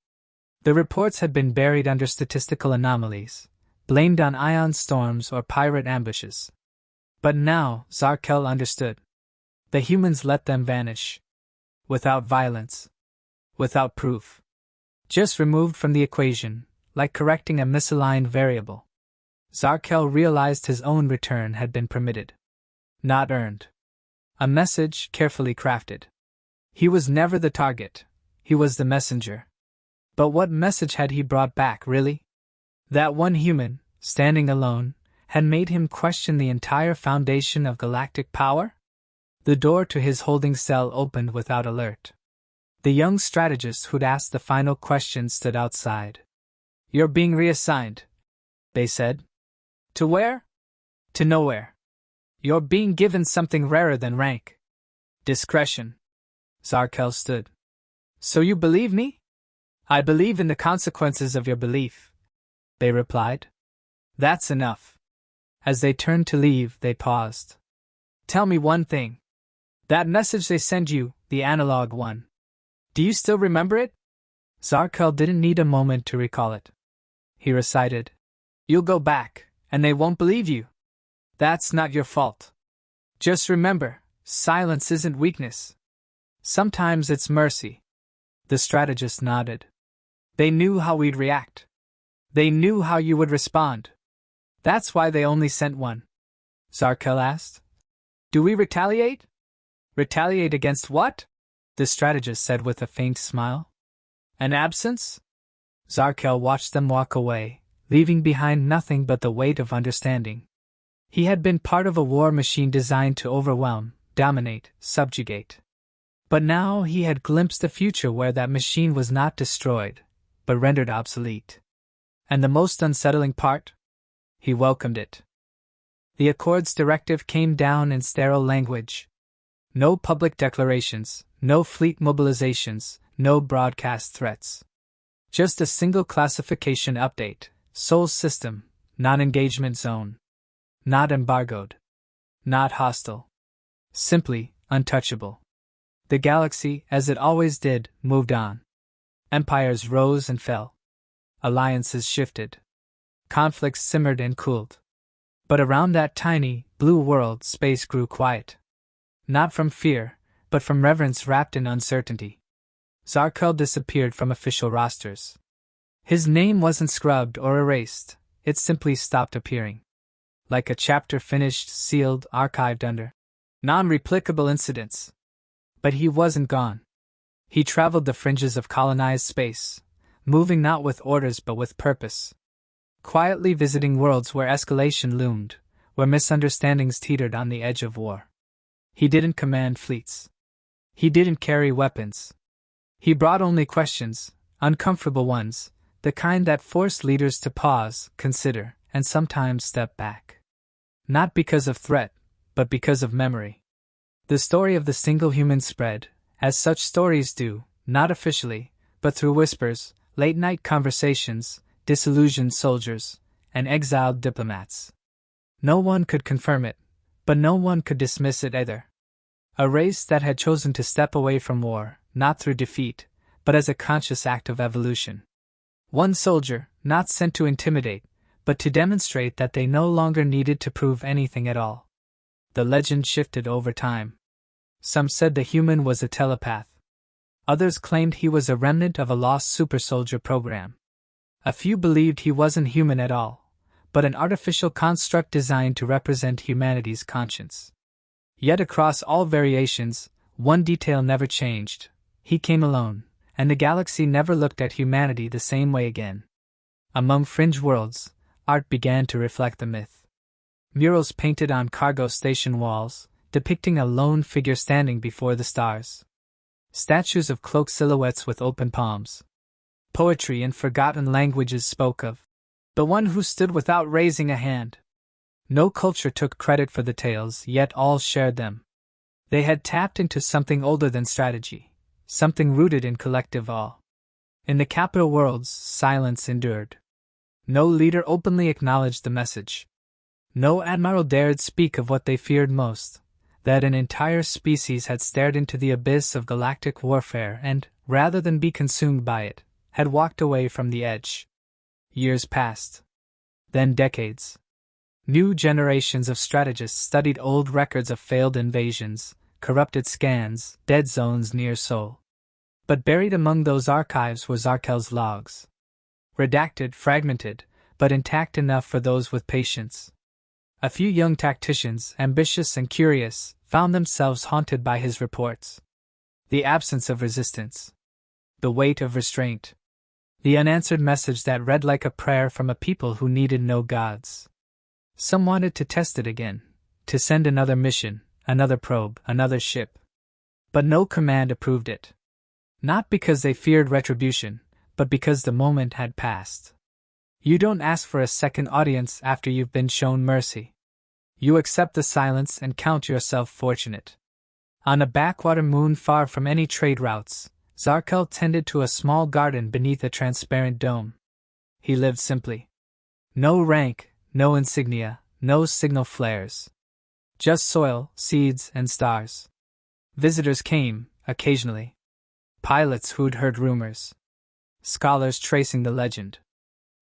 The reports had been buried under statistical anomalies, blamed on ion storms or pirate ambushes. But now, Zarkel understood. The humans let them vanish. Without violence. Without proof. Just removed from the equation, like correcting a misaligned variable. Zarkel realized his own return had been permitted. Not earned. A message carefully crafted. He was never the target. He was the messenger. But what message had he brought back, really? That one human, standing alone, had made him question the entire foundation of galactic power? The door to his holding cell opened without alert. The young strategist who'd asked the final question stood outside. "You're being reassigned," they said. "To where?" "To nowhere. You're being given something rarer than rank. Discretion." Zarkel stood. "So you believe me?" "I believe in the consequences of your belief," they replied. "That's enough." As they turned to leave, they paused. "Tell me one thing. That message they sent you, the analog one. Do you still remember it?" Zarkel didn't need a moment to recall it. He recited, "You'll go back, and they won't believe you. That's not your fault. Just remember, silence isn't weakness. Sometimes it's mercy." The strategist nodded. "They knew how we'd react. They knew how you would respond. That's why they only sent one." Zarkel asked. "Do we retaliate?" "Retaliate against what?" the strategist said with a faint smile. "An absence?" Zarkel watched them walk away, leaving behind nothing but the weight of understanding. He had been part of a war machine designed to overwhelm, dominate, subjugate. But now he had glimpsed a future where that machine was not destroyed, but rendered obsolete. And the most unsettling part? He welcomed it. The Accord's directive came down in sterile language. No public declarations, no fleet mobilizations, no broadcast threats. Just a single classification update: Sol system, non-engagement zone. Not embargoed. Not hostile. Simply untouchable. The galaxy, as it always did, moved on. Empires rose and fell. Alliances shifted. Conflicts simmered and cooled. But around that tiny, blue world, space grew quiet. Not from fear, but from reverence wrapped in uncertainty. Zarkel disappeared from official rosters. His name wasn't scrubbed or erased, it simply stopped appearing. Like a chapter finished, sealed, archived under non-replicable incidents. But he wasn't gone. He traveled the fringes of colonized space, moving not with orders but with purpose. Quietly visiting worlds where escalation loomed, where misunderstandings teetered on the edge of war. He didn't command fleets. He didn't carry weapons. He brought only questions, uncomfortable ones, the kind that forced leaders to pause, consider, and sometimes step back. Not because of threat, but because of memory. The story of the single human spread, as such stories do, not officially, but through whispers, late-night conversations, disillusioned soldiers, and exiled diplomats. No one could confirm it, but no one could dismiss it either. A race that had chosen to step away from war, not through defeat, but as a conscious act of evolution. One soldier, not sent to intimidate, but to demonstrate that they no longer needed to prove anything at all. The legend shifted over time. Some said the human was a telepath. Others claimed he was a remnant of a lost super-soldier program. A few believed he wasn't human at all, but an artificial construct designed to represent humanity's conscience. Yet across all variations, one detail never changed: he came alone, and the galaxy never looked at humanity the same way again. Among fringe worlds, art began to reflect the myth. Murals painted on cargo station walls, depicting a lone figure standing before the stars. Statues of cloaked silhouettes with open palms. Poetry in forgotten languages spoke of the one who stood without raising a hand. No culture took credit for the tales, yet all shared them. They had tapped into something older than strategy, something rooted in collective awe. In the capital worlds, silence endured. No leader openly acknowledged the message. No admiral dared speak of what they feared most: that an entire species had stared into the abyss of galactic warfare and, rather than be consumed by it, had walked away from the edge. Years passed. Then decades. New generations of strategists studied old records of failed invasions, corrupted scans, dead zones near Sol. But buried among those archives were Zarkel's logs. Redacted, fragmented, but intact enough for those with patience. A few young tacticians, ambitious and curious, found themselves haunted by his reports. The absence of resistance. The weight of restraint. The unanswered message that read like a prayer from a people who needed no gods. Some wanted to test it again, to send another mission, another probe, another ship. But no command approved it. Not because they feared retribution, but because the moment had passed. You don't ask for a second audience after you've been shown mercy. You accept the silence and count yourself fortunate. On a backwater moon far from any trade routes, Zarkel tended to a small garden beneath a transparent dome. He lived simply. No rank, no insignia, no signal flares. Just soil, seeds, and stars. Visitors came, occasionally. Pilots who'd heard rumors. Scholars tracing the legend.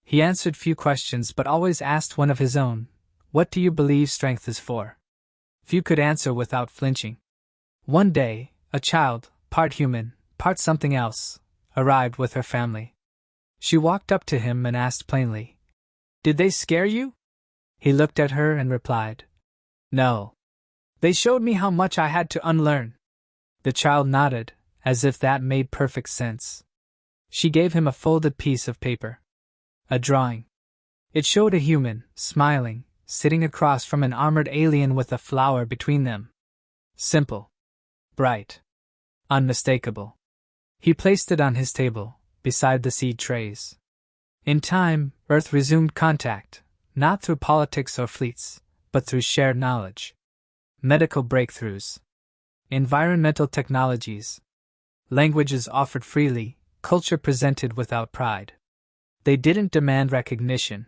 He answered few questions but always asked one of his own, "What do you believe strength is for?" Few could answer without flinching. One day, a child, part human, part something else, arrived with her family. She walked up to him and asked plainly, "Did they scare you?" He looked at her and replied, "No. They showed me how much I had to unlearn." The child nodded, as if that made perfect sense. She gave him a folded piece of paper. A drawing. It showed a human, smiling, sitting across from an armored alien with a flower between them. Simple. Bright. Unmistakable. He placed it on his table, beside the seed trays. In time, Earth resumed contact, not through politics or fleets, but through shared knowledge. Medical breakthroughs. Environmental technologies. Languages offered freely, culture presented without pride. They didn't demand recognition.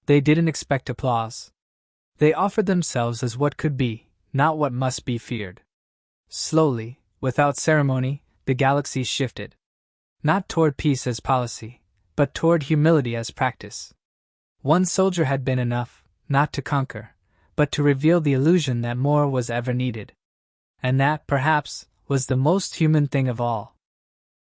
They didn't expect applause. They offered themselves as what could be, not what must be feared. Slowly, without ceremony, the galaxy shifted. Not toward peace as policy, but toward humility as practice. One soldier had been enough, not to conquer, but to reveal the illusion that more was ever needed. And that, perhaps, was the most human thing of all.